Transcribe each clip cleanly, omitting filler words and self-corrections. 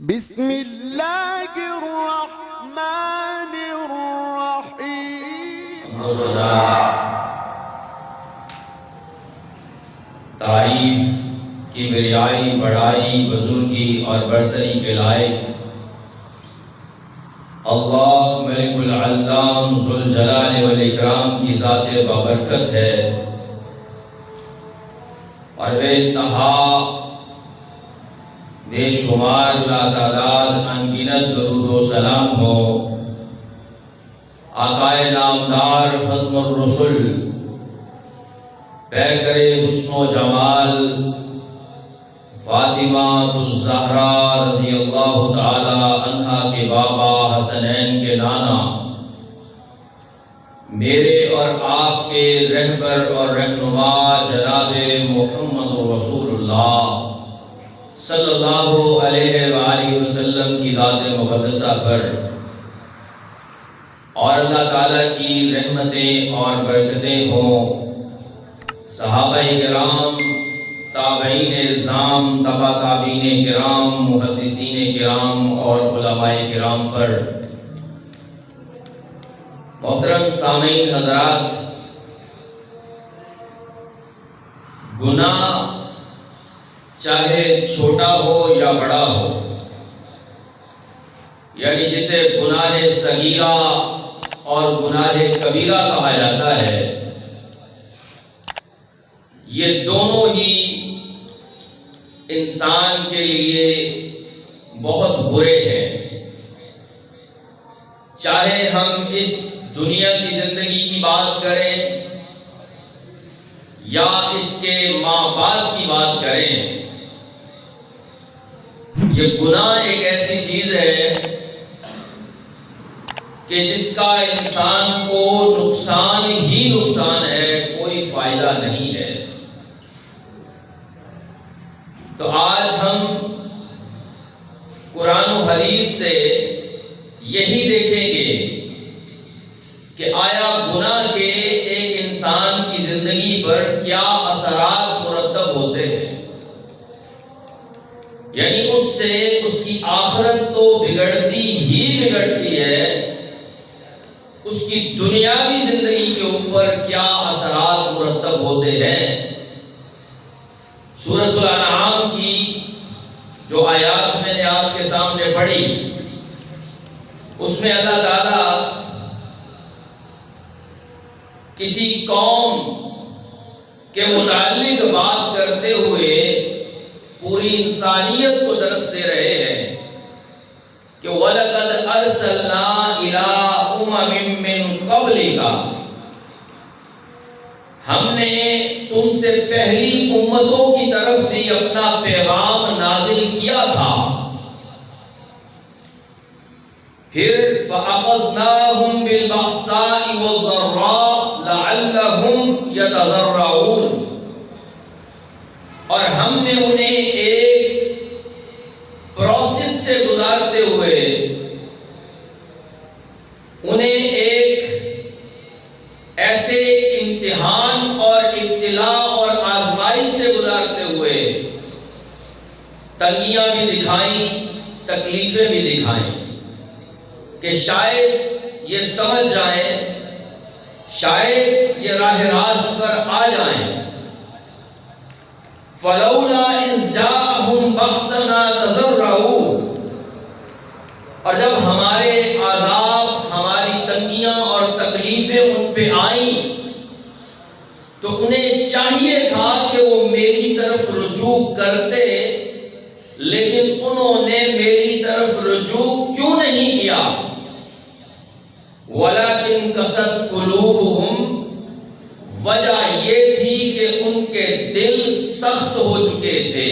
بسم اللہ الرحمن الرحیم۔ تعریف کی بریائی، بڑائی، بزرگی اور برتری کے لائق اللہ ملک العلام ذوالجلال والاکرام کی ذات بابرکت ہے، اور بے انتہا بے شمار لاتعداد انگنت درود و سلام ہو آقائے نامدار ختم الرسل پیکر حسن و جمال فاطمہ الزہرا رضی اللہ تعالی عنہا کے بابا حسنین کے نانا، میرے اور آپ کے رہبر اور رہنما جناب محمد رسول اللہ صلی اللہ علیہ وآلہ وسلم کی ذات مقدسہ پر اور اللہ تعالیٰ کی رحمتیں اور برکتیں ہوں، صحابہ کرام، تابعین اعظام، تبع تابعین کرام، محدثین کرام اور علماء کرام پر۔ محترم سامعین حضرات، گناہ چاہے چھوٹا ہو یا بڑا ہو، یعنی جسے گناہ صغیرہ اور گناہ کبیرہ کہا جاتا ہے، یہ دونوں ہی انسان کے لیے بہت برے ہیں۔ چاہے ہم اس دنیا کی زندگی کی بات کریں یا اس کے ماں بعد کی بات کریں، یہ گناہ ایک ایسی چیز ہے کہ جس کا انسان کو نقصان ہی نقصان ہے، کوئی فائدہ نہیں ہے۔ تو آج ہم قرآن و حدیث سے یہی دیکھیں گے کہ آیا گناہ کے ایک انسان کی زندگی پر کیا اثرات مرتب ہوتے ہیں، یعنی اس سے اس کی آخرت تو بگڑتی ہی بگڑتی ہے، اس کی دنیاوی زندگی کے اوپر کیا اثرات مرتب ہوتے ہیں۔ سورۃ الانعام کی جو آیات میں نے آپ کے سامنے پڑھی، اس میں اللہ تعالیٰ کسی قوم کے متعلق بات کرتے ہوئے پوری انسانیت کو درس دے رہے ہیں کہ وَلَقَدْ أَرْسَلْنَا إِلَىٰ أُمَمٍ مِّن قَبْلِكَ، ہم نے تم سے پہلی امتوں کی طرف بھی اپنا پیغام نازل کیا تھا، پھر فَأَخَذْنَاهُمْ بِالْبَأْسَاءِ وَالضَّرَّاءِ لَعَلَّهُمْ يَتَضَرَّعُونَ، اور ہم نے انہیں ایک پروسیس سے گزارتے ہوئے، انہیں ایک ایسے امتحان اور ابتلاء اور آزمائش سے گزارتے ہوئے تنگیاں بھی دکھائیں، تکلیفیں بھی دکھائیں کہ شاید یہ سمجھ جائیں، شاید یہ راہ راست پر آ جائیں۔ فَلَوْلَا إِذْ جَاءَهُمْ بَأْسُنَا تَضَرَّعُوا، اور جب ہمارے عذاب، ہماری تنگیاں اور تکلیفیں ان پہ آئیں تو انہیں چاہیے تھا کہ وہ میری طرف رجوع کرتے، لیکن انہوں نے میری طرف رجوع کیوں نہیں کیا؟ وَلَكِنْ قَسَتْ قُلُوبُهُمْ، وجہ یہ تھی کہ ان کے دل سخت ہو چکے تھے۔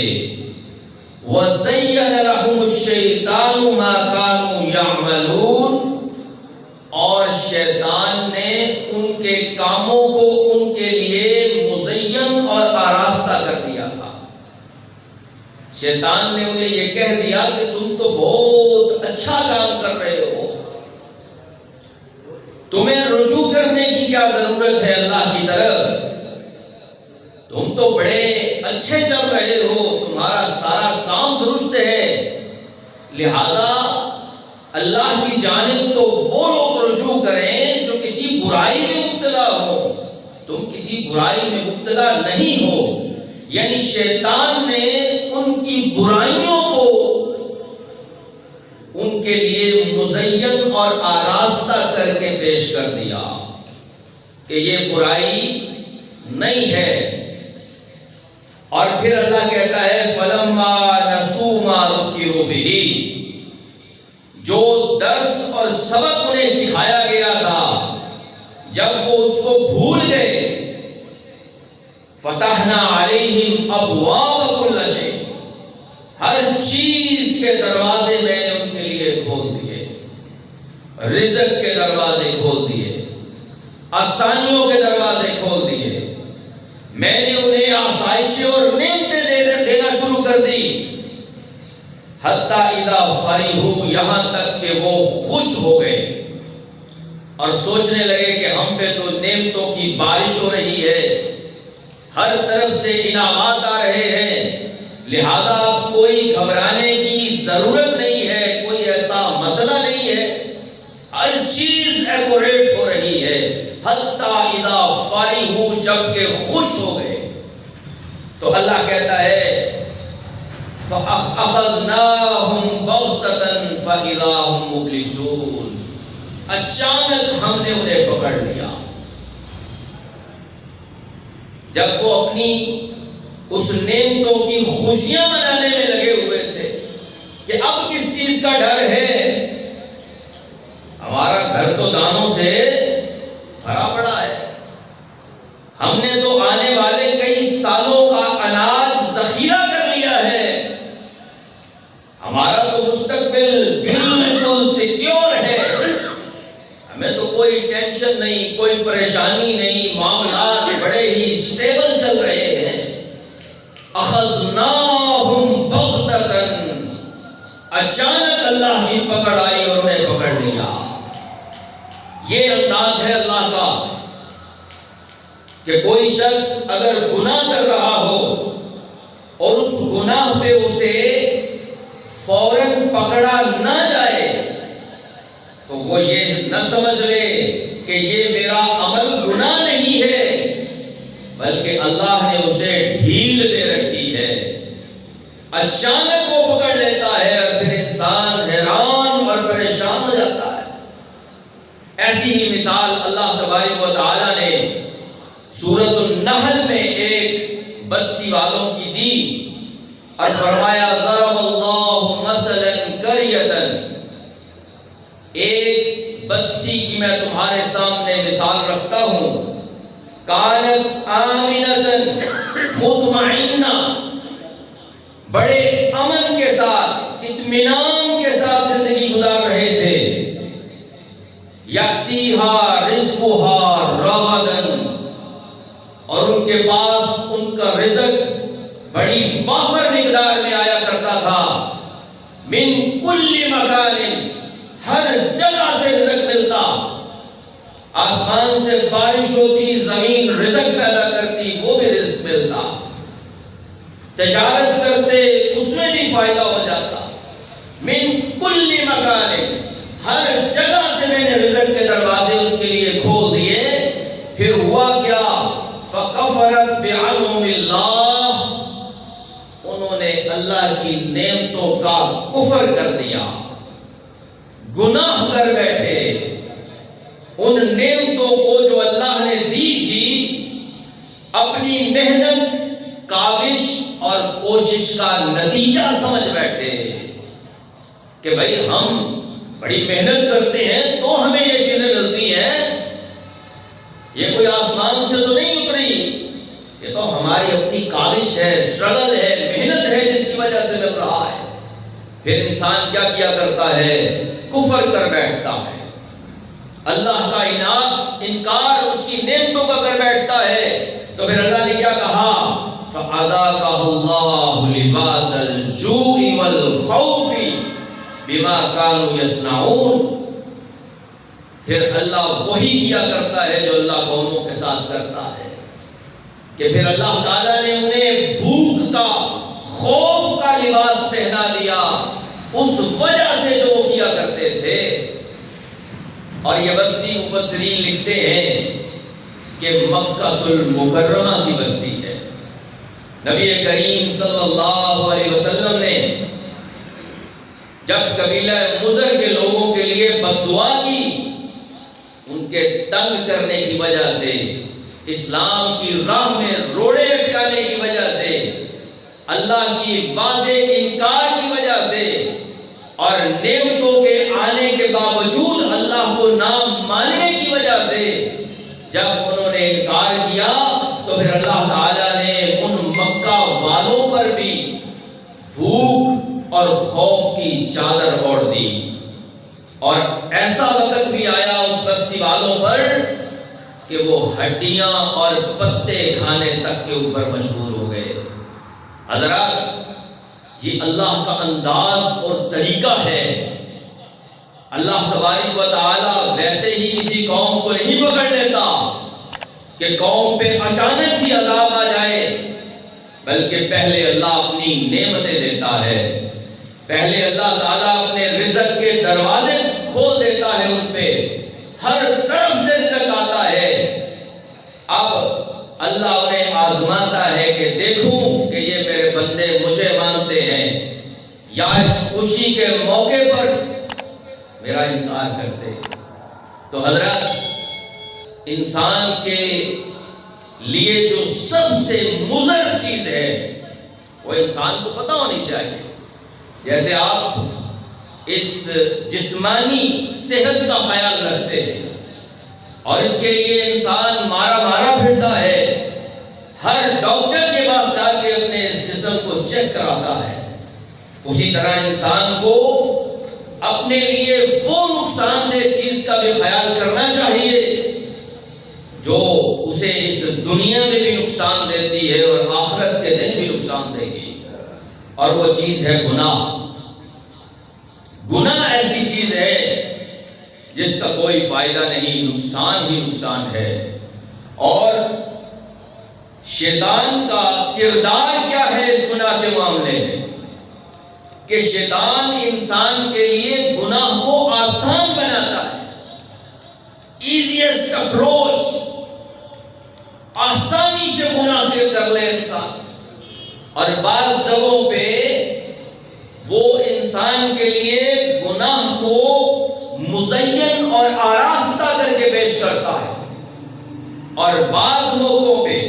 وَزَيَّنَ لَهُمُ الشَّيْطَانُ مَا كَانُوا يَعْمَلُونَ، اور شیطان نے ان کے کاموں کو ان کے لیے مزین اور آراستہ کر دیا تھا۔ شیطان نے انہیں یہ کہہ دیا کہ تم تو بہت اچھا کام کر رہے ہو، تمہیں رجوع کرنے کی کیا ضرورت ہے اللہ کی طرف، تم تو بڑے اچھے چل رہے ہو، تمہارا سارا کام درست ہے، لہذا اللہ کی جانب تو وہ لوگ رجوع کریں جو کسی برائی میں مبتلا ہو. تم کسی برائی میں مبتلا نہیں ہو. یعنی شیطان نے ان کی برائیوں کو ان کے لیے مزین اور آراستہ کر کے پیش کر دیا کہ یہ برائی نہیں ہے. اور پھر اللہ کہتا ہے فَلَمَّا نَسُوا مَا ذُكِّرُوا بِهِ، جو درس اور سبق انہیں سکھایا گیا تھا جب وہ اس کو بھول گئے، فَتَحْنَا عَلَيْهِمْ أَبْوَابَ كُلِّ شَيْءٍ، ہر چیز کے دروازے میں نے ان کے لیے کھول دیے. رزق کے دروازے کھول دیے، آسانیوں کے دروازے کھول دیے. میں نے انہیں آسائشیں اور نعمتیں دینا شروع کر دی. حتیٰ اذا فرحوا، یہاں تک کہ وہ خوش ہو گئے اور سوچنے لگے کہ ہم پہ تو نعمتوں کی بارش ہو رہی ہے، ہر طرف سے انعامات آ رہے ہیں، لہذا کوئی گھبرانے کی ضرورت نہیں ہے، کوئی ایسا مسئلہ نہیں ہے، ہر چیز ایکوریٹ ہو رہی ہے. حتیٰ اذا فرحوا، جب کہ خوش ہو گئے تو اللہ کہتا ہے فَأَخَذْنَاهُمْ بَغْتَةً فَإِذَا هُمْ مُبْلِسُونَ، اچانک ہم نے انہیں پکڑ لیا جب وہ اپنی اس نعمتوں کی خوشیاں منانے میں لگے ہوئے تھے کہ اب کس چیز کا ڈر ہے، ہمارا گھر تو دانوں سے بھرا پڑا ہے، ہم نے تو آنے والے کئی سالوں کا اناج ذخیرہ کر لیا ہے، ہمارا تو مستقبل بالکل سیکیور ہے، ہمیں تو کوئی ٹینشن نہیں، کوئی پریشانی نہیں، معاملات بڑے ہی سٹیبل چل رہے ہیں. اخذناہم بغتۃ، اچانک اللہ کی پکڑ آئی اور انہیں پکڑ لیا. یہ انداز ہے اللہ کا کہ کوئی شخص اگر گناہ کر رہا ہو اور اس گناہ پہ اسے فوراً پکڑا نہ جائے تو وہ یہ نہ سمجھ لے کہ یہ میرا عمل گناہ نہیں ہے، بلکہ اللہ نے اسے ڈھیل دے رکھی ہے. اچانک وہ پکڑ لیتا ہے اور پھر انسان حیران اور پریشان ہو جاتا ہے. ایسی ہی مثال اللہ تبارک و تعالی نے سورۃ النحل میں ایک بستی والوں کی دی اور فرمایا ضرب اللہ مثلا قریۃ، ایک بستی کی میں تمہارے سامنے مثال رکھتا ہوں، کانت آمنۃ مطمئنہ، بڑے امن کے ساتھ اطمینان کے ساتھ زندگی گزار رہے تھے، یأتیہا رزقہا رغداً، اور ان کے پاس ان کا رزق بڑی وافر مقدار میں آیا کرتا تھا، من کل مکان، ہر جگہ سے رزق ملتا، آسمان سے بارش ہوتی، زمین رزق پیدا کرتی، وہ بھی رزق ملتا، تجارت کرتے اس میں بھی فائدہ ہو جاتا. من کل مکان، ہر جگہ سے میں نے رزق کے دروازے ان کے لیے کھول دیے. پھر ہوا کیا؟ فَكَفَرَتْ بِعَنْعُمِ اللَّهِ، انہوں نے اللہ کی نعمتوں کا کفر کر دیا، گناہ کر بیٹھے. ان نعمتوں کو جو اللہ نے دی تھی اپنی محنت، کاوش اور کوشش کا نتیجہ سمجھ بیٹھے کہ بھائی ہم بڑی محنت کرتے ہیں تو ہمیں یہ چیزیں ملتی ہیں، یہ کوئی آسمان سے تو نہیں اتری، یہ تو ہماری اپنی کاوش ہے، اسٹرگل ہے، محنت ہے جس کی وجہ سے مل رہا ہے. پھر انسان کیا کیا کرتا ہے؟ کفر کر بیٹھتا ہے، اللہ کا انکار اس کی نعمتوں کا کر بیٹھتا ہے. تو پھر اللہ نے کیا کہا؟ فَأَذَاقَهُ اللَّهُ لِبَاسَ الْجُوعِ وَالْخَوْفِ بِمَا كَانُوا يَصْنَعُونَ. پھر اللہ وہی کیا کرتا ہے جو اللہ قوموں کے ساتھ کرتا ہے کہ پھر اللہ تعالیٰ نے انہیں بھوک کا، خوف کا لباس پہنا دیا، اس وجہ سے جو وہ کیا کرتے تھے. اور یہ بستی مفسرین لکھتے ہیں کہ مکہ المکرمہ کی بستی ہے. نبی کریم صلی اللہ علیہ وسلم نے جب قبیلہ مضر کے لوگوں کے لیے بد دعا کی، ان کے تنگ کرنے کی وجہ سے، اسلام کی راہ میں روڑے اٹکانے کی وجہ سے، اللہ کی واضح انکار کی وجہ سے، اور نعمتوں کے آنے کے باوجود اللہ کو نہ ماننے کی وجہ سے جب انہوں نے انکار کیا تو پھر اللہ تعالیٰ نے ان مکہ والوں پر بھی بھوک اور خوف کی چادر اوڑھ دی. اور ایسا وقت بھی آیا اس بستی والوں پر کہ وہ ہڈیاں اور پتے کھانے تک کے اوپر مشغول ہو گئے. حضرات، یہ اللہ کا انداز اور طریقہ ہے. اللہ تبارک و تعالی ویسے ہی کسی قوم کو نہیں پکڑ لیتا کہ قوم پہ اچانک ہی عذاب آ جائے، بلکہ پہلے اللہ اپنی نعمتیں دیتا ہے. پہلے اللہ تعالیٰ اپنے رزق کے دروازے کھول دیتا ہے، ان پہ ہر طرف سے رزق آتا ہے. اب اللہ انہیں آزماتا ہے کہ دیکھوں کہ یہ میرے بندے مجھے مانتے ہیں یا اس خوشی کے موقع پر میرا انکار کرتے ہیں. تو حضرات، انسان کے لیے جو سب سے مضر چیز ہے وہ انسان کو پتہ ہونی چاہیے. جیسے آپ اس جسمانی صحت کا خیال رکھتے ہیں اور اس کے لیے انسان مارا پھرتا ہے، ہر ڈاکٹر کے پاس جا کے اپنے اس جسم کو چیک کراتا ہے، اسی طرح انسان کو اپنے لیے وہ نقصان دہ چیز کا بھی خیال کرنا چاہیے جو اسے اس دنیا میں بھی نقصان دیتی ہے اور آخرت کے دن بھی نقصان دے گی. اور وہ چیز ہے گناہ. گناہ ایسی چیز ہے جس کا کوئی فائدہ نہیں، نقصان ہی نقصان ہے. اور شیطان کا کردار کیا ہے اس گناہ کے معاملے میں کہ شیطان انسان کے لیے گناہ کو آسان بناتا ہے. ایزیسٹ اپروچ، آسانی سے گناہ کر لے انسان. اور بعض جگہوں پہ وہ انسان کے لیے گناہ کو مزین اور آراستہ کر کے پیش کرتا ہے، اور بعض موقعوں پہ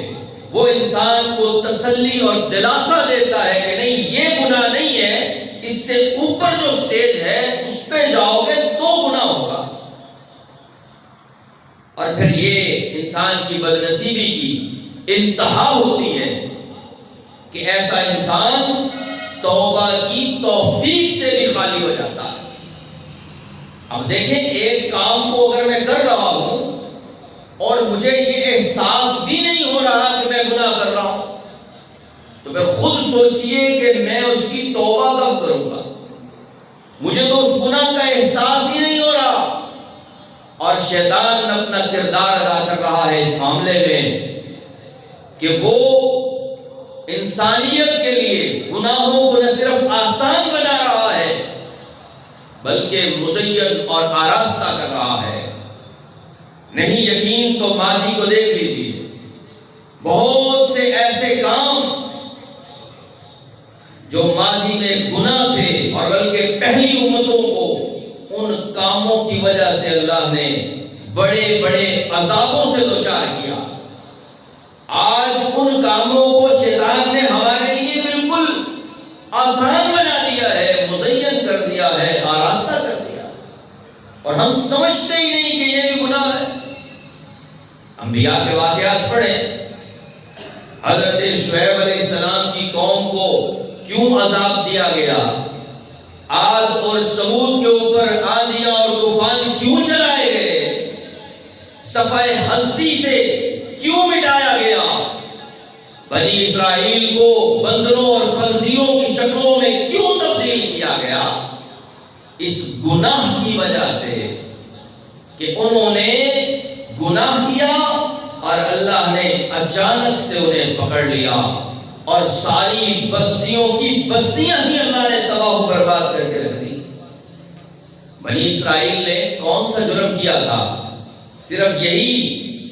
وہ انسان کو تسلی اور دلاسا دیتا ہے کہ نہیں، یہ گناہ نہیں ہے، اس سے اوپر جو سٹیج ہے اس پہ جاؤ گے تو گناہ ہوگا. اور پھر یہ انسان کی بدنصیبی کی انتہا ہوتی ہے کہ ایسا انسان توبہ کی توفیق سے بھی خالی ہو جاتا ہے. اب دیکھیں، ایک کام کو اگر میں کر رہا ہوں اور مجھے یہ احساس بھی نہیں ہو رہا کہ میں گناہ کر رہا ہوں، تو پھر خود سوچئے کہ میں اس کی توبہ کب کروں گا. مجھے تو اس گناہ کا احساس ہی نہیں ہو رہا. اور شیطان اپنا کردار ادا کر رہا ہے اس معاملے میں کہ وہ انسانیت کے لیے گناہوں کو نہ صرف آسان بنا رہا ہے بلکہ مزین اور آراستہ کر رہا ہے. نہیں یقین تو ماضی کو دیکھ لیجیے، بہت سے ایسے کام جو ماضی میں گناہ تھے اور بلکہ پہلی امتوں کو ان کاموں کی وجہ سے اللہ نے بڑے بڑے عذابوں سے دوچار کیا. آج ان کاموں کو شیطان نے ہمارے لیے بالکل آسان بنا دیا ہے، مزین کر دیا ہے، آراستہ کر دیا، اور ہم سمجھتے ہی نہیں کہ یہ بھی گناہ ہے. انبیاء کے واقعات پڑھیں. حضرت شعیب علیہ السلام کی قوم کو کیوں عذاب دیا گیا؟ عاد اور ثمود کے اوپر آندیاں اور طوفان کیوں چلائے گئے؟ صفحہ ہستی سے کیوں مٹایا گیا؟ بنی اسرائیل کو بندروں اور خنزیروں کی شکلوں میں کیوں تبدیل کیا گیا؟ اس گناہ کی وجہ سے کہ انہوں نے گناہ کیا اور اللہ نے اچانک سے انہیں پکڑ لیا اور ساری بستیوں کی بستیاں ہی اللہ نے تباہ و برباد کر کے رکھ بنی اسرائیل نے کون سا جرم کیا تھا؟ صرف یہی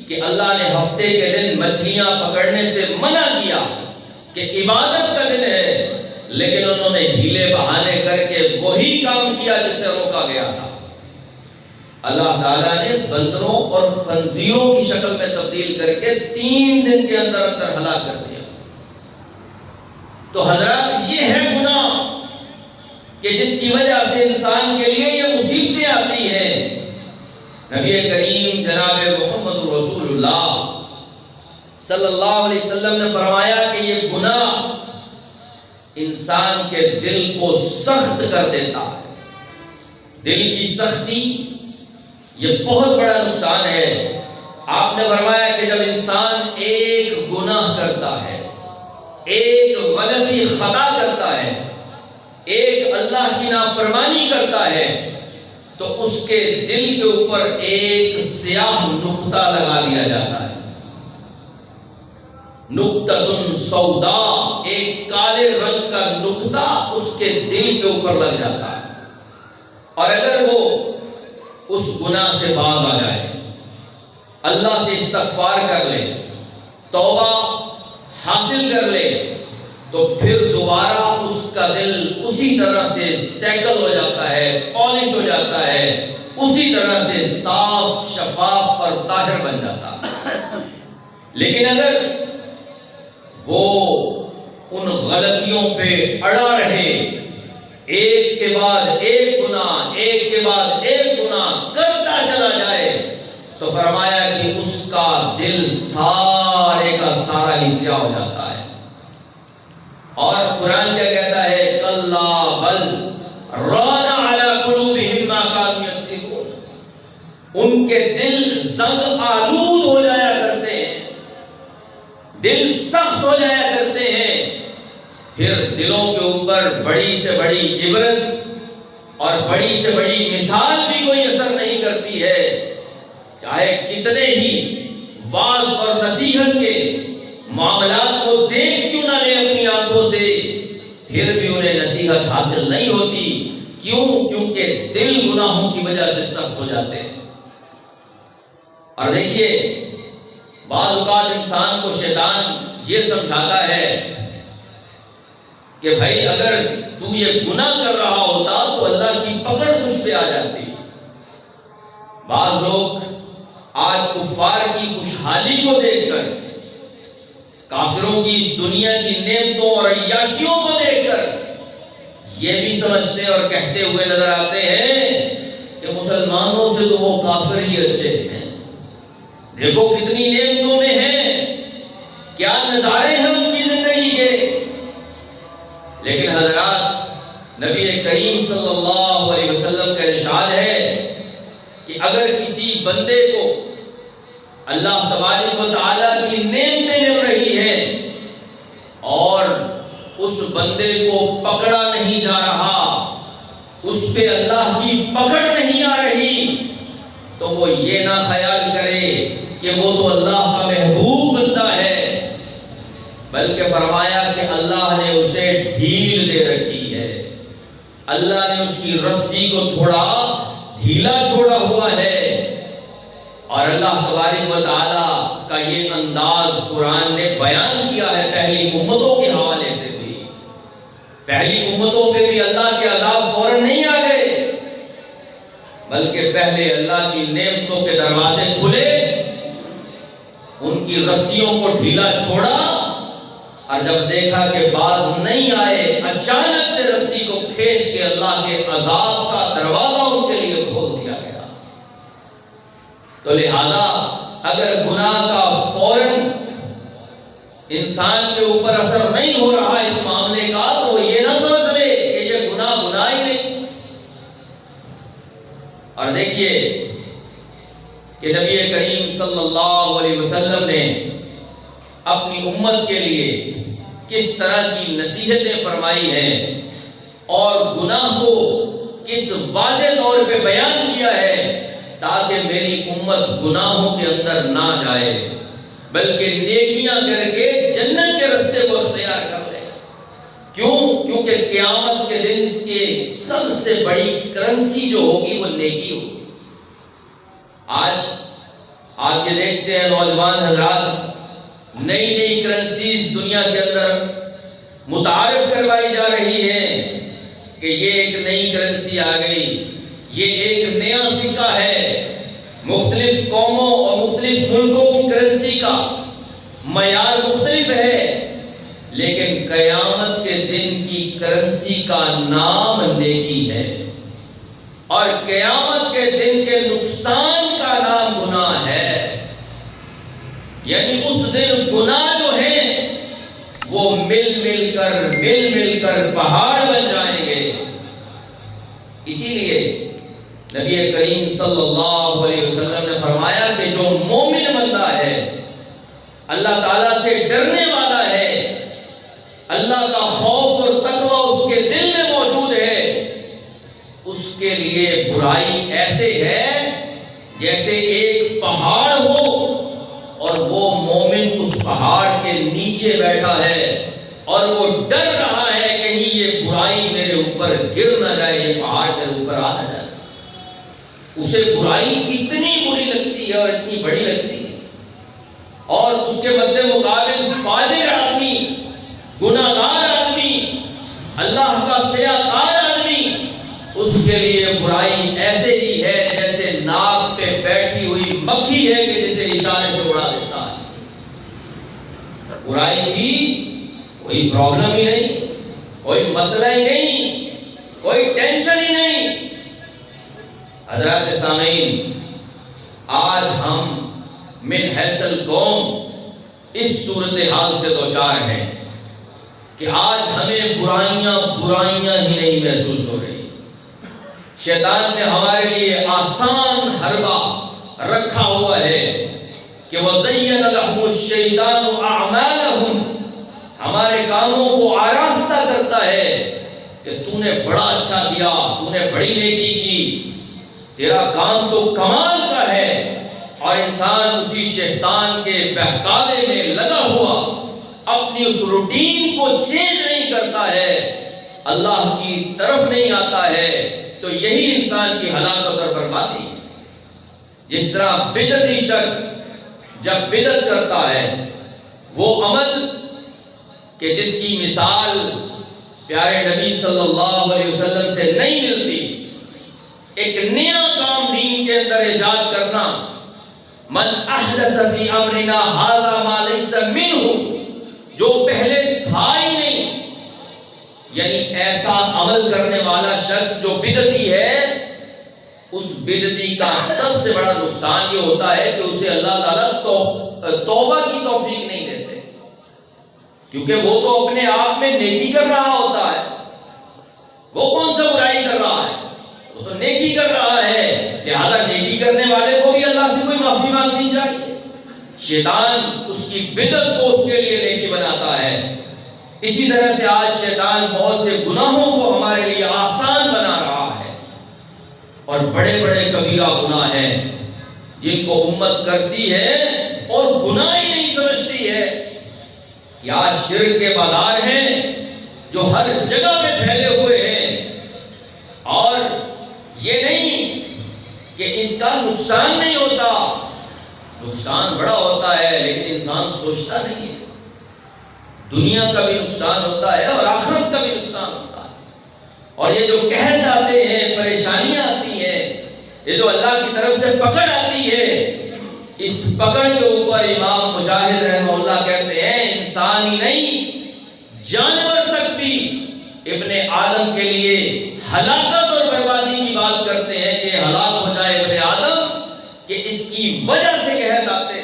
کہ اللہ نے ہفتے کے دن مچھلیاں پکڑنے سے منع کیا کہ عبادت کا دن ہے، لیکن انہوں نے ہیلے بہانے کر کے وہی کام کیا جس سے روکا گیا تھا۔ اللہ تعالیٰ نے بندروں اور خنزیروں کی شکل میں تبدیل کر کے 3 دن کے اندر اندر ہلاک کر دیا۔ تو حضرات یہ ہے گناہ کہ جس کی وجہ سے انسان کے لیے یہ مصیبتیں آتی ہیں۔ نبی کریم جناب محمد رسول اللہ صلی اللہ علیہ وسلم نے فرمایا کہ یہ گناہ انسان کے دل کو سخت کر دیتا ہے۔ دل کی سختی یہ بہت بڑا نقصان ہے۔ آپ نے فرمایا کہ جب انسان ایک گناہ کرتا ہے، ایک غلطی خطا کرتا ہے، ایک اللہ کی نافرمانی کرتا ہے، تو اس کے دل کے اوپر ایک سیاہ نقطہ لگا دیا جاتا ہے۔ نقطۃ سودا، ایک کالے رنگ کا نقطہ اس کے دل کے اوپر لگ جاتا ہے۔ اور اگر وہ اس گناہ سے باز آ جائے، اللہ سے استغفار کر لے، توبہ حاصل کر لے، تو پھر دوبارہ اس کا دل اسی طرح سے سیکل ہو جاتا ہے، پالش ہو جاتا ہے، اسی طرح سے صاف شفاف اور طاہر بن جاتا ہے۔ لیکن اگر وہ ان غلطیوں پہ اڑا رہے، ایک کے بعد ایک گناہ، ایک کے بعد ایک گناہ کرتا چلا جائے، تو فرمایا کہ اس کا دل سارے کا سارا ہی سیاہ ہو جاتا ہے۔ اور قرآن کیا کہتا ہے؟ کلا بل ران علی قلوبہم ما کانوا یکسبون، ان کے دل زنگ آلود ہو جایا کرتے ہیں، دل سخت ہو جایا کرتے ہیں، پھر دلوں کے اوپر بڑی سے بڑی عبرت اور بڑی سے بڑی مثال بھی کوئی اثر نہیں کرتی ہے، چاہے کتنے ہی واعظ اور نصیحت کے معاملات کو دیکھ کیوں نہ لے اپنی آنکھوں سے، پھر بھی انہیں نصیحت حاصل نہیں ہوتی۔ کیوں؟ کیونکہ دل گناہوں کی وجہ سے سخت ہو جاتے ہیں۔ اور دیکھیے، بعض اوقات انسان کو شیطان یہ سمجھاتا ہے کہ بھائی اگر تو یہ گناہ کر رہا ہوتا تو اللہ کی پکڑ تجھ پہ آ جاتی۔ بعض لوگ آج کفار کی خوشحالی کو دیکھ کر، کافروں کی اس دنیا کی نعمتوں اور عیاشیوں کو دیکھ کر یہ بھی سمجھتے اور کہتے ہوئے نظر آتے ہیں کہ مسلمانوں سے تو وہ کافر ہی اچھے ہیں، دیکھو کتنی نعمتوں میں ہیں، کیا نظارے ہیں ان کی زندگی کے۔ لیکن حضرات، نبی کریم صلی اللہ علیہ وسلم کا ارشاد ہے کہ اگر کسی بندے کو اللہ تبارک و تعالیٰ کی نعمتیں مل رہی ہیں اور اس بندے کو پکڑا نہیں جا رہا، اس پہ اللہ کی پکڑ نہیں آ رہی، تو وہ یہ نہ خیال کرے کہ وہ تو اللہ کا محبوب بندہ ہے، بلکہ فرمایا کہ اللہ نے اسے ڈھیل دے رکھی ہے، اللہ نے اس کی رسی کو تھوڑا ڈھیلا چھوڑا ہوا ہے۔ اور اللہ تبارک و تعالیٰ کا یہ انداز قرآن نے بیان کیا ہے پہلی امتوں کے حوالے سے بھی۔ پہلی امتوں پہ بھی اللہ کے عذاب فوراً نہیں آ گئے، بلکہ پہلے اللہ کی نعمتوں کے دروازے کھلے، ان کی رسیوں کو ڈھیلا چھوڑا، اور جب دیکھا کہ باز نہیں آئے، اچانک سے رسی کو کھینچ کے اللہ کے عذاب کا دروازہ ان کے لیے کھول دیا گیا۔ تو لہذا اگر گناہ کا فوراً انسان کے اوپر اثر نہیں ہو رہا اس معاملے کا، تو وہ یہ نہ سمجھ لے کہ یہ گناہ ہی نہیں۔ اور دیکھیے کہ نبی کریم صلی اللہ علیہ وسلم نے اپنی امت کے لیے کس طرح کی نصیحتیں فرمائی ہیں اور گناہ کو کس واضح طور پہ بیان کیا ہے، تاکہ میری امت گناہوں کے اندر نہ جائے بلکہ نیکیاں کر کے جنت کے راستے کو اختیار کر لے۔ کیوں؟ کیونکہ قیامت کے دن کے سب سے بڑی کرنسی جو ہوگی وہ نیکی ہوگی۔ آج آپ یہ دیکھتے ہیں نوجوان حضرات، نئی نئی کرنسیز دنیا کے اندر متعارف کروائی جا رہی ہے کہ یہ ایک نئی کرنسی آ گئی، یہ ایک نیا سکہ ہے۔ مختلف قوموں اور مختلف ملکوں کی کرنسی کا معیار مختلف ہے، لیکن قیامت کے دن کی کرنسی کا نام نیکی ہے، اور قیامت کے دن کے نقصان کا نام گناہ ہے۔ یعنی اس دن گناہ جو ہیں وہ مل مل کر پہاڑ بن جائیں گے۔ اسی لیے نبی کریم صلی اللہ علیہ وسلم نے فرمایا کہ جو مومن بندہ ہے، اللہ تعالیٰ سے ڈرنے والا ہے، اللہ کا خوف اور تقوی اس کے دل میں موجود ہے، اس کے لیے برائی ایسے ہے جیسے ایک پہاڑ ہو اور وہ مومن اس پہاڑ کے نیچے بیٹھا ہے اور وہ ڈر رہا ہے کہیں یہ برائی میرے اوپر گر نہ جائے، یہ پہاڑ میرے اوپر آ نہ جائے۔ اسے برائی اتنی بری لگتی ہے اور اتنی بڑی لگتی ہے، اور اس کے مد مقابل فاجر آدمی، گناہگار آدمی، اللہ کا سیاکار آدمی، اس کے لیے برائی ایسے ہی ہے جیسے ناک پہ بیٹھی ہوئی مکھی ہے کہ جسے اشارے سے اڑا دیتا ہے۔ برائی کی کوئی پرابلم ہی نہیں، کوئی مسئلہ ہی نہیں، کوئی ٹینشن ہی نہیں۔ حضرات سامعین، آج ہم من حیث القوم اس صورتحال سے دوچار ہیں کہ آج ہمیں برائیاں ہی نہیں محسوس ہو رہی۔ شیطان نے ہمارے لیے آسان حربہ رکھا ہوا ہے کہ وَزَيَّنَ لَهُمُ الشَّيْطَانُ أَعْمَالَهُمْ، ہمارے کاموں کو آراستہ کرتا ہے کہ تو نے بڑا اچھا کیا، تو نے بڑی نیکی کی، تیرا کام تو کمال کا ہے، اور انسان اسی شیطان کے بہکاوے میں لگا ہوا اپنی اس روٹین کو چینج نہیں کرتا ہے، اللہ کی طرف نہیں آتا ہے، تو یہی انسان کی ہلاکت اور بربادی ہے۔ جس طرح بدعتی شخص جب بدعت کرتا ہے، وہ عمل کہ جس کی مثال پیارے نبی صلی اللہ علیہ وسلم سے نہیں ملتی، ایک نیا کام دین کے اندر ایجاد کرنا، من احدث فی امرنا ھذا ما لیس منہ، جو پہلے تھا ہی نہیں، یعنی ایسا عمل کرنے والا شخص جو بدعتی ہے، اس بدعتی کا سب سے بڑا نقصان یہ ہوتا ہے کہ اسے اللہ تعالیٰ توبہ کی توفیق نہیں دیتے، کیونکہ وہ تو اپنے آپ میں نیکی کر رہا ہوتا ہے۔ وہ کون سا برائی کر رہا ہے؟ وہ تو نیکی کر رہا ہے، لہذا نیکی کرنے والے کو بھی اللہ سے کوئی معافی مانگنی چاہیے۔ شیطان اس کی بدعت کو اس کے لیے نیکی بناتا ہے۔ اسی طرح سے آج شیطان بہت سے گناہوں کو ہمارے لیے آسان بنا رہا ہے، اور بڑے بڑے کبیرہ گناہ ہیں جن کو امت کرتی ہے اور گناہ ہی نہیں سمجھتی ہے۔ کہ آج شرک کے بازار ہیں جو ہر جگہ میں پھیلے ہوئے ہیں، اور یہ نہیں کہ اس کا نقصان نہیں ہوتا، نقصان بڑا ہوتا ہے، لیکن انسان سوچتا نہیں ہے۔ دنیا کا بھی نقصان ہوتا ہے اور آخرت کا بھی نقصان ہوتا ہے، اور یہ جو قحط آتے ہیں، پریشانیاں آتی ہیں، یہ جو اللہ کی طرف سے پکڑ آتی ہے، اس پکڑ کے اوپر امام مجاہد رحمہ اللہ کہتے ہیں انسان ہی نہیں، جانور تک بھی ابن آدم کے لیے ہلاکت اور بربادی کی بات کرتے ہیں کہ ہلاک ہو جائے ابن آدم، کہ اس کی وجہ سے قحط آتے۔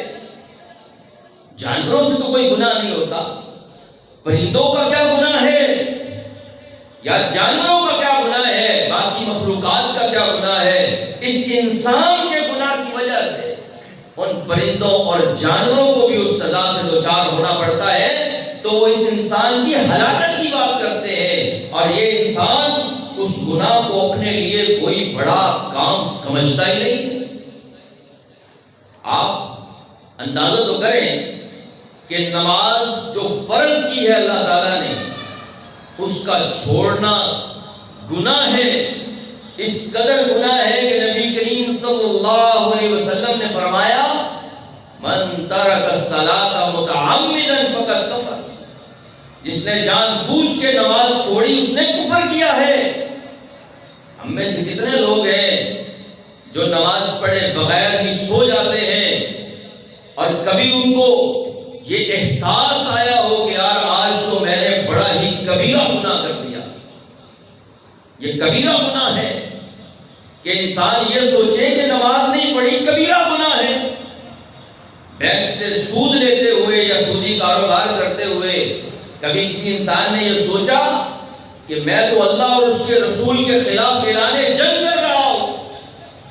جانوروں سے تو کوئی گناہ نہیں ہوتا، پرندوں کا کیا گناہ ہے، یا جانوروں کا کیا گناہ ہے، باقی مخلوقات کا کیا گناہ ہے، اس انسان کے گناہ کی وجہ سے ان پرندوں اور جانوروں کو بھی اس سزا سے دوچار ہونا پڑتا ہے، تو وہ اس انسان کی ہلاکت کی بات کرتے ہیں، اور یہ انسان اس گناہ کو اپنے لیے کوئی بڑا کام سمجھتا ہی نہیں۔ آپ اندازہ تو کریں کہ نماز جو فرض کی ہے اللہ تعالیٰ نے، اس کا چھوڑنا گناہ ہے، اس قدر گناہ ہے کہ نبی کریم صلی اللہ علیہ وسلم نے فرمایا من ترک الصلاۃ متعمدا فقد کفر، جس نے جان بوجھ کے نماز چھوڑی اس نے کفر کیا ہے۔ ہم میں سے کتنے لوگ ہیں جو نماز پڑھے بغیر ہی سو جاتے ہیں، اور کبھی ان کو یہ احساس آیا ہو کہ یار آج تو میں نے بڑا ہی کبیرہ گناہ کر دیا۔ یہ کبیرہ گناہ ہے کہ انسان یہ سوچے کہ نماز نہیں پڑھی، کبیرہ گناہ ہے۔ بینک سے سود لیتے ہوئے یا سودی کاروبار کرتے ہوئے کبھی کسی انسان نے یہ سوچا کہ میں تو اللہ اور اس کے رسول کے خلاف اعلان جنگ کر رہا ہوں،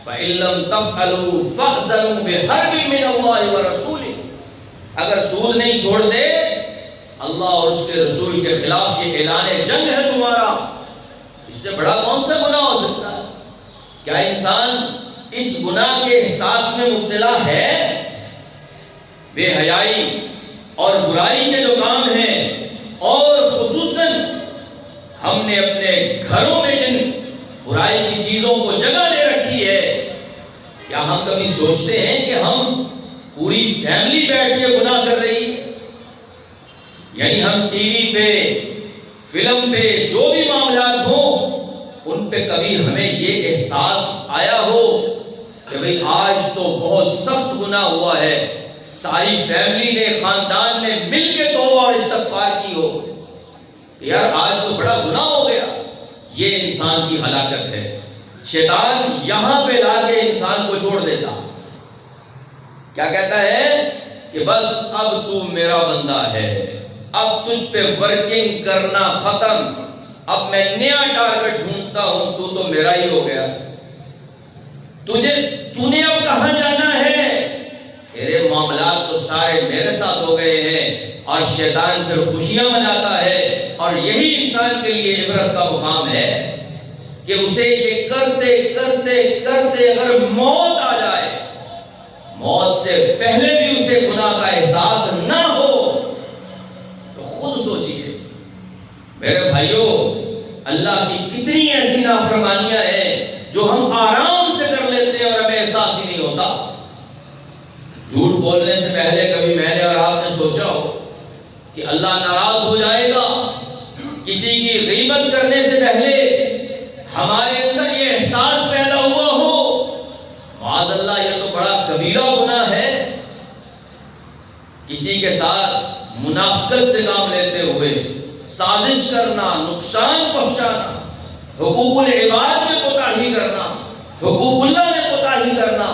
فَإِن لَّمْ تَفْعَلُوا فَأْذَنُوا بِحَرْبٍ مِّنَ اللَّهِ وَرَسُولِهِ، اگر سود نہیں چھوڑ دے اللہ اور اس کے رسول کے خلاف یہ اعلان جنگ ہے تمہارا، اس سے بڑا کون سا گناہ ہو سکتا ہے؟ کیا انسان اس گناہ کے احساس میں مبتلا ہے؟ بے حیائی اور برائی کے جو کام ہیں، اور خصوصاً ہم نے اپنے گھروں میں جن برائی کی چیزوں کو جگہ دے رکھی ہے، کیا ہم کبھی سوچتے ہیں کہ ہم پوری فیملی بیٹھ کے گناہ کر رہی ہے؟ یعنی ہم ٹی وی پہ، فلم پہ جو بھی معاملات ہوں ان پہ کبھی ہمیں یہ احساس آیا ہو کہ بھئی آج تو بہت سخت گناہ ہوا ہے، ساری فیملی نے، خاندان نے مل کے توبہ اور استغفار کی ہو کہ یار آج تو بڑا گناہ ہو گیا؟ یہ انسان کی ہلاکت ہے۔ شیطان یہاں پہ لا کے انسان کو چھوڑ دیتا، کیا کہتا ہے کہ بس اب تو میرا بندہ ہے، اب تجھ پہ ورکنگ کرنا ختم، اب میں نیا ٹارگٹ ڈھونڈتا ہوں، تو میرا ہی ہو گیا، تو نے اب کہاں جانا ہے؟ تیرے معاملات تو سارے میرے ساتھ ہو گئے ہیں، اور شیطان پھر خوشیاں مناتا ہے، اور یہی انسان کے لیے عبرت کا مقام ہے کہ اسے یہ کرتے کرتے کرتے اگر موت آ جائے، موت سے پہلے بھی اسے گناہ کا احساس نہ ہو، تو خود سوچئے میرے بھائیوں، اللہ کی کتنی ایسی نافرمانیاں ہیں جو ہم آرام سے کر لیتے ہیں اور ہمیں احساس ہی نہیں ہوتا۔ جھوٹ بولنے سے پہلے کبھی میں نے اور آپ نے سوچا ہو کہ اللہ ناراض ہو جائے گا؟ کسی کی غیبت کرنے سے پہلے ہمارے اندر یہ احساس پیدا ہوا ہو معاذ اللہ یہ تو بڑا کبیرہ گناہ ہے۔ کسی کے ساتھ منافقت سے کام لیتے ہوئے سازش کرنا، نقصان پہنچانا، حقوق العباد میں کوتاہی کرنا، حقوق اللہ میں کوتاہی کرنا،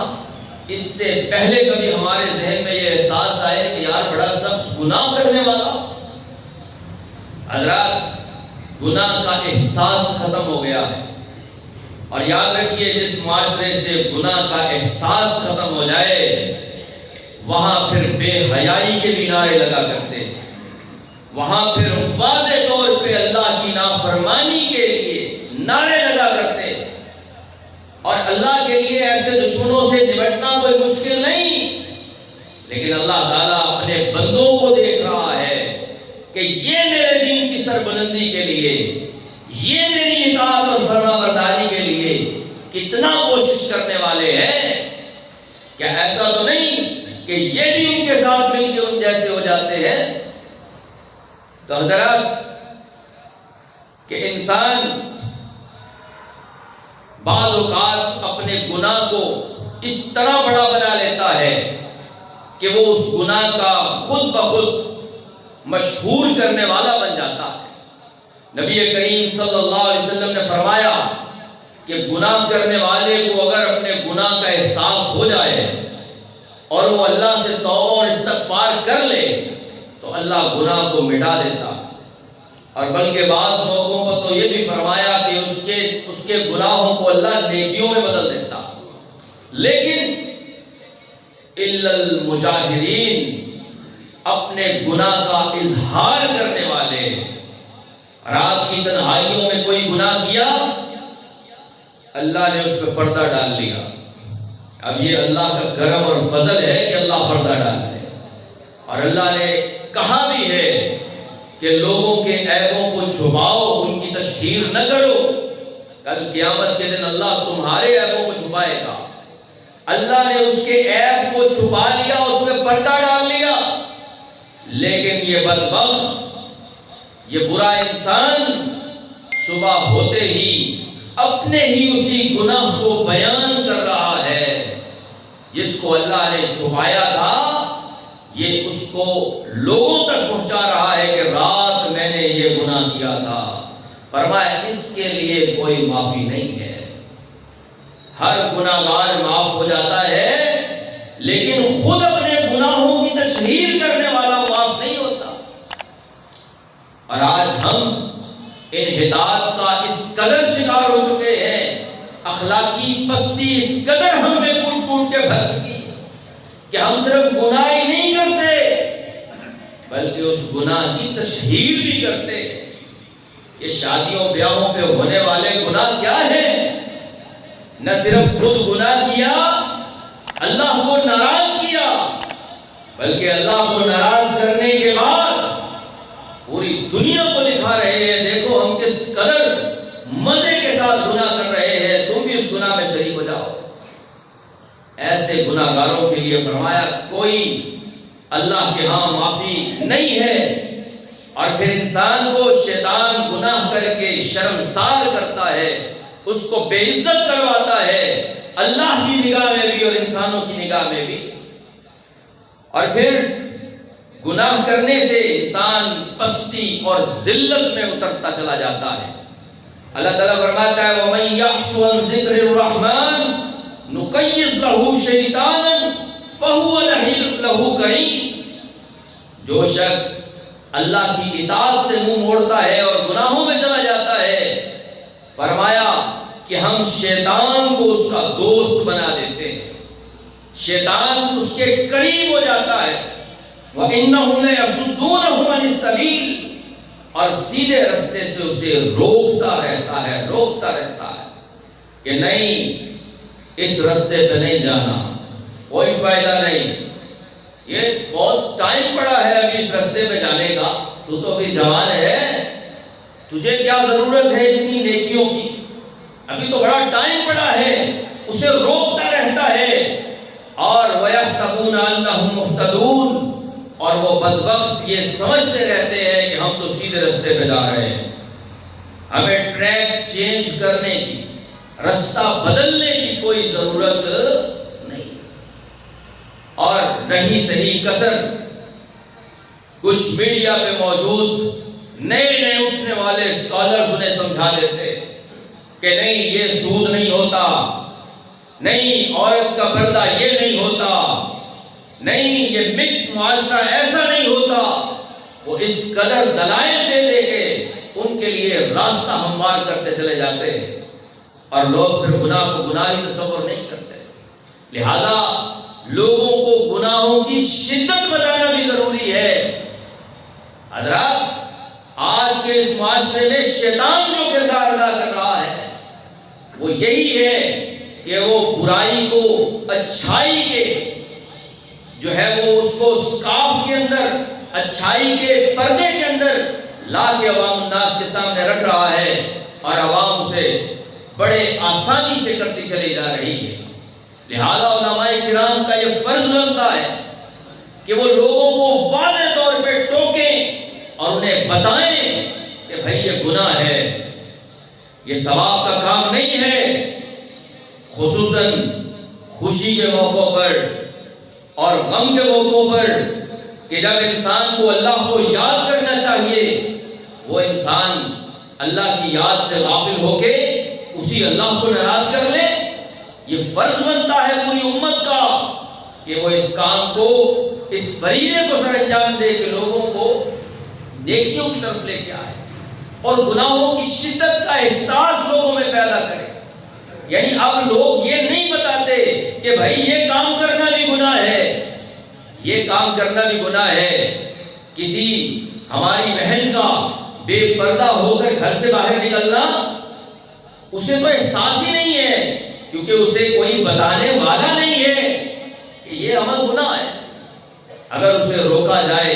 اس سے پہلے کبھی ہمارے ذہن میں یہ احساس آئے کہ یار بڑا سخت گناہ کرنے والا؟ حضرات، گناہ کا احساس ختم ہو گیا ہے، اور یاد رکھیے جس معاشرے سے گناہ کا احساس ختم ہو جائے وہاں پھر بے حیائی کے بھی نعرے لگا کرتے، وہاں پھر واضح طور پہ اللہ کی نافرمانی کے لیے نعرے لگا کرتے، اور اللہ کے لیے ایسے دشمنوں سے نمٹنا کوئی مشکل نہیں، لیکن اللہ تعالیٰ اپنے بندوں کو دیکھ رہا ہے کہ یہ میرے دین کی سربلندی کے لیے، یہ میری اطاعت اور فرما برداری کے لیے کتنا کوشش کرنے والے ہیں۔ کیا ایسا تو نہیں کہ یہ بھی ان کے ساتھ مل کے ان جیسے ہو جاتے ہیں؟ تو حضرات، کہ انسان بعض اوقات اپنے گناہ کو اس طرح بڑا بنا لیتا ہے کہ وہ اس گناہ کا خود بخود مشہور کرنے والا بن جاتا ہے۔ نبی کریم صلی اللہ علیہ وسلم نے فرمایا کہ گناہ کرنے والے کو اگر اپنے گناہ کا احساس ہو جائے اور وہ اللہ سے توبہ اور استغفار کر لے تو اللہ گناہ کو مٹا دیتا، اور بلکہ بعض موقعوں پر تو یہ بھی فرمایا کہ اس کے گناہوں کو اللہ نیکیوں میں بدل دیتا۔ لیکن الا المجاہرین، اپنے گناہ کا اظہار کرنے والے، رات کی تنہائیوں میں کوئی گناہ کیا، اللہ نے اس پہ پردہ ڈال لیا۔ اب یہ اللہ کا کرم اور فضل ہے کہ اللہ پردہ ڈال دے، اور اللہ نے کہا بھی ہے کہ لوگوں کے عیبوں کو چھپاؤ، ان کی تشہیر نہ کرو۔ کل قیامت کے دن اللہ تمہارے عیبوں کو چھپائے گا۔ اللہ نے اس کے عیب کو چھپا لیا، اس میں پردہ ڈال لیا، لیکن یہ بدبخت، یہ برا انسان صبح ہوتے ہی اپنے ہی اسی گناہ کو بیان کر رہا ہے جس کو اللہ نے چھپایا تھا۔ یہ اس کو لوگوں تک پہنچا رہا ہے کہ رات میں نے یہ گناہ کیا تھا۔ فرمایا اس کے لیے کوئی معافی نہیں ہے۔ ہر گناہگار معاف ہو جاتا ہے، لیکن خود اپنے گناہوں کی تشہیر کرنے والا معاف نہیں ہوتا۔ اور آج ہم انحطاط کا اس قدر شکار ہو چکے ہیں، اخلاقی پستی اس قدر ہم میں ٹوٹ ٹوٹ کے بھر چکی ہے کہ ہم صرف گناہ ہی نہیں کرتے بلکہ اس گناہ کی تشہیر بھی کرتے۔ یہ شادیوں بیاہوں پہ ہونے والے گناہ کیا ہیں؟ نہ صرف خود گناہ کیا، اللہ کو ناراض کیا، بلکہ اللہ کو ناراض کرنے کے بعد پوری دنیا کو دکھا رہے ہیں، دیکھو ہم کس قدر مزے کے ساتھ گناہ کر رہے ہیں، تم بھی اس گناہ میں شریک ہو جاؤ۔ ایسے گناہگاروں کے لیے فرمایا کوئی اللہ کے ہاں معافی نہیں ہے۔ اور پھر انسان کو شیطان گناہ کر کے شرمسار کرتا ہے، اس کو بے عزت کرواتا ہے، اللہ کی نگاہ میں بھی اور انسانوں کی نگاہ میں بھی۔ اور پھر گناہ کرنے سے انسان پستی اور ذلت میں اترتا چلا جاتا ہے۔ اللہ تعالیٰ فرماتا ہے وَمَن يَعْشُ عَن ذِكْرِ الرَّحْمَنِ نُقَيِّضْ لَهُ شَيْطَانًا فَهُوَ لَهُ قَرِينٌ، جو شخص اللہ کی اطاعت سے منہ موڑتا ہے اور گناہوں میں چلا جاتا ہے، فرمایا کہ ہم شیطان کو اس کا دوست بنا دیتے ہیں، شیطان اس کے قریب ہو جاتا ہے۔ وَإِنَّهُمْ لَيَصُدُّونَهُمْ عَنِ السَّبِيلِ، اور سیدھے رستے سے اسے روکتا رہتا ہے کہ نہیں اس رستے پہ نہیں جانا، کوئی فائدہ نہیں، یہ بہت ٹائم پڑا ہے ابھی اس رستے پہ جانے کا، تو ابھی جوان ہے، تجھے کیا ضرورت ہے اتنی نیکیوں کی، ابھی تو بڑا ٹائم پڑا ہے، اسے روکتا رہتا ہے۔ اور وَيَحْسَبُونَ أَنَّهُمْ مُهْتَدُونَ، اور وہ بدبخت یہ سمجھتے رہتے ہیں کہ ہم تو سیدھے رستے پہ جا رہے ہیں، ہمیں ٹریک چینج کرنے کی، رستہ بدلنے کی کوئی ضرورت نہیں۔ اور رہی صحیح کسر، کچھ میڈیا پہ موجود نئے اٹھنے والے اسکالرز انہیں سمجھا دیتے کہ نہیں یہ سود نہیں ہوتا، نہیں عورت کا پردہ یہ نہیں ہوتا، نہیں یہ مکس معاشرہ ایسا نہیں ہوتا۔ وہ اس قدر دلائل دے کے ان کے لیے راستہ ہموار کرتے چلے جاتے ہیں، اور لوگ پھر گناہ کو گناہ ہی تصور نہیں کرتے۔ لہذا لوگوں کو گناہوں کی شدت بتانا بھی ضروری ہے۔ حضرات، آج کے اس معاشرے میں شیطان جو کردار ادا کر رہا ہے وہ یہی ہے کہ وہ برائی کو اچھائی کے جو ہے وہ اس کو سکارف کے اندر، اچھائی کے پردے کے اندر لا کے عوام الناس کے سامنے رکھ رہا ہے، اور عوام اسے بڑے آسانی سے کرتی چلی جا رہی ہے۔ لہذا علماء کرام کا یہ فرض بنتا ہے کہ وہ لوگوں کو واضح طور پہ ٹوکیں اور انہیں بتائیں کہ بھائی یہ گناہ ہے، یہ ثواب کا کام نہیں ہے۔ خصوصاً خوشی کے موقعوں پر اور غم کے موقعوں پر، کہ جب انسان کو اللہ کو یاد کرنا چاہیے، وہ انسان اللہ کی یاد سے غافل ہو کے اسی اللہ کو ناراض کر لے۔ یہ فرض بنتا ہے پوری امت کا کہ وہ اس کام کو، اس فریضے کو سر انجام دے کہ لوگوں کو نیکیوں کی طرف لے کے آئے اور گناہوں کی شدت کا احساس لوگوں میں پیدا کرے۔ یعنی اب لوگ یہ نہیں بتاتے کہ بھائی یہ کام کرنا بھی گناہ ہے، یہ کام کرنا بھی گناہ ہے۔ کسی ہماری بہن کا بے پردہ ہو کر گھر سے باہر نکلنا، اسے تو احساس ہی نہیں ہے، کیونکہ اسے کوئی بتانے والا نہیں ہے کہ یہ عمل گناہ ہے۔ اگر اسے روکا جائے،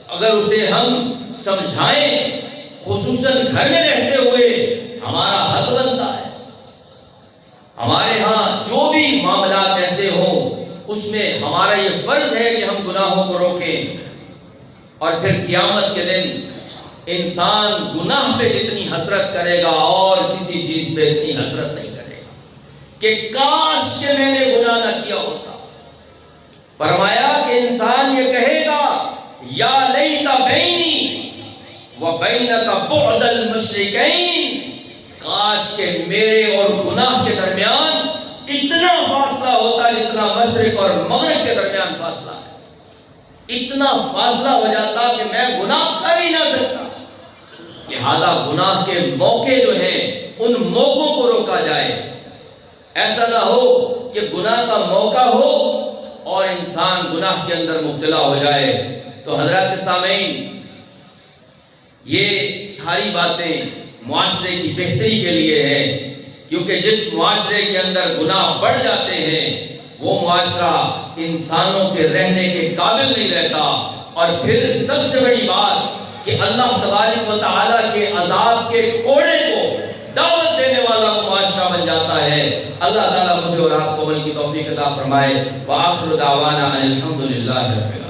اگر اسے ہم سمجھائیں، خصوصاً گھر میں رہتے ہوئے ہمارا حق بنتا ہے۔ ہمارے ہاں جو بھی معاملات ایسے ہوں اس میں ہمارا یہ فرض ہے کہ ہم گناہوں کو روکیں، اور پھر قیامت کے دن انسان گناہ پہ جتنی حسرت کرے گا اور کسی چیز پہ اتنی حسرت نہیں کرے گا کہ کاش کہ میں نے گناہ نہ کیا ہوتا۔ فرمایا کہ انسان یہ کہے گا یا لیت بینی و بینک بعد المشرکین، کاش کہ میرے اور گناہ کے درمیان اتنا فاصلہ ہوتا جتنا مشرق اور مغرب کے درمیان فاصلہ ہے، اتنا فاصلہ ہو جاتا کہ میں گناہ کر ہی نہ سکتا۔ لہذا گناہ کے موقع جو ہیں ان موقعوں کو روکا جائے، ایسا نہ ہو کہ گناہ کا موقع ہو اور انسان گناہ کے اندر مبتلا ہو جائے۔ تو حضرات سامعین، یہ ساری باتیں معاشرے کی بہتری کے لیے ہیں، کیونکہ جس معاشرے کے اندر گناہ بڑھ جاتے ہیں وہ معاشرہ انسانوں کے رہنے کے قابل نہیں رہتا، اور پھر سب سے بڑی بات کہ اللہ تبارک و تعالیٰ کے عذاب کے کوڑے کو دعوت دینے والا وہ معاشرہ بن جاتا ہے۔ اللہ تعالیٰ مجھے اور آپ کو عمل کی توفیق عطا فرمائے۔ وآخر دعوانا ان الحمد للہ رب العالمین۔